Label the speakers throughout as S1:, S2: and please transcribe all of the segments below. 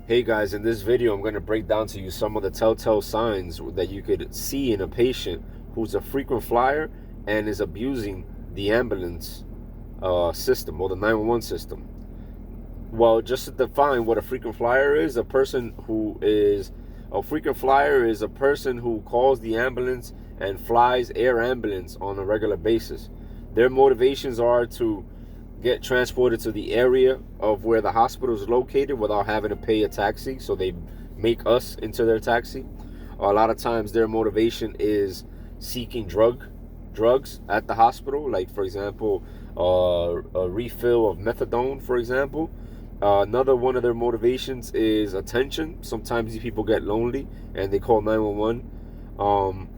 S1: Hey guys, in this video I'm going to break down to you some of the telltale signs that you could see in a patient who's a frequent flyer and is abusing the ambulance system or the 911 system. Well, just to define what a frequent flyer is, a frequent flyer is a person who calls the ambulance and flies air ambulance on a regular basis. Their motivations are to get transported to the area of where the hospital is located without having to pay a taxi, so they make us into their taxi. A lot of times their motivation is seeking drugs at the hospital, like for example a refill of methadone, for example. Another one of their motivations is attention. Sometimes these people get lonely and they call 911,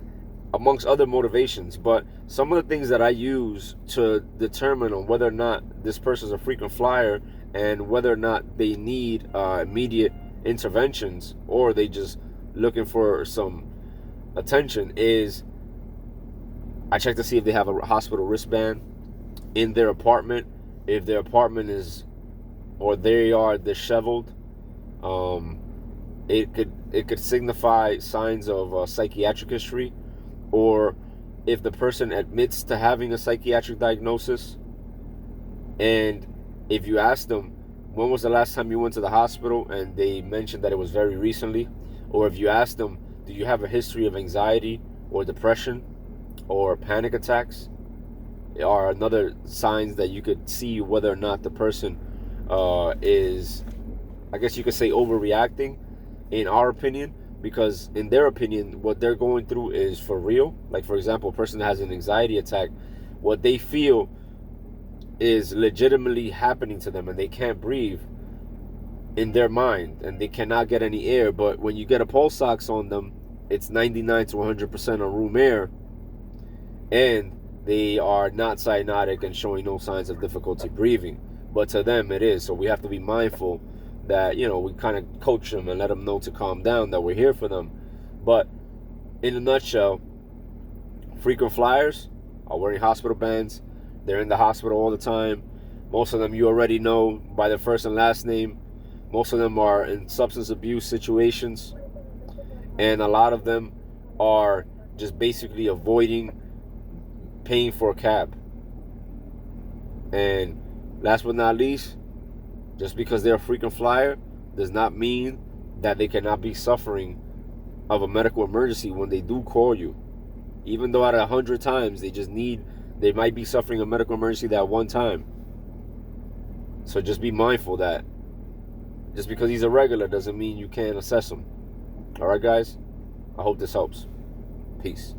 S1: amongst other motivations. But some of the things that I use to determine on whether or not this person is a frequent flyer and whether or not they need immediate interventions or they just looking for some attention is I check to see if they have a hospital wristband in their apartment, if their apartment is or they are disheveled. It could signify signs of psychiatric history, or if the person admits to having a psychiatric diagnosis. And if you ask them when was the last time you went to the hospital and they mentioned that it was very recently, or if you ask them, do you have a history of anxiety or depression or panic attacks, are another signs that you could see whether or not the person is, I guess you could say, overreacting, in our opinion, because in their opinion, what they're going through is for real. Like, for example, a person that has an anxiety attack, what they feel is legitimately happening to them and they can't breathe in their mind and they cannot get any air. But when you get a pulse ox on them, it's 99 to 100% on room air, and they are not cyanotic and showing no signs of difficulty breathing. But to them it is. So we have to be mindful that, we kind of coach them and let them know to calm down, that we're here for them. But in a nutshell, frequent flyers are wearing hospital bands. They're in the hospital all the time. Most of them you already know by their first and last name. Most of them are in substance abuse situations. And a lot of them are just basically avoiding paying for a cab. And last but not least, just because they're a frequent flyer does not mean that they cannot be suffering of a medical emergency when they do call you. Even though out of 100 times they might be suffering a medical emergency that one time. So just be mindful that just because he's a regular doesn't mean you can't assess him. All right, guys? I hope this helps. Peace.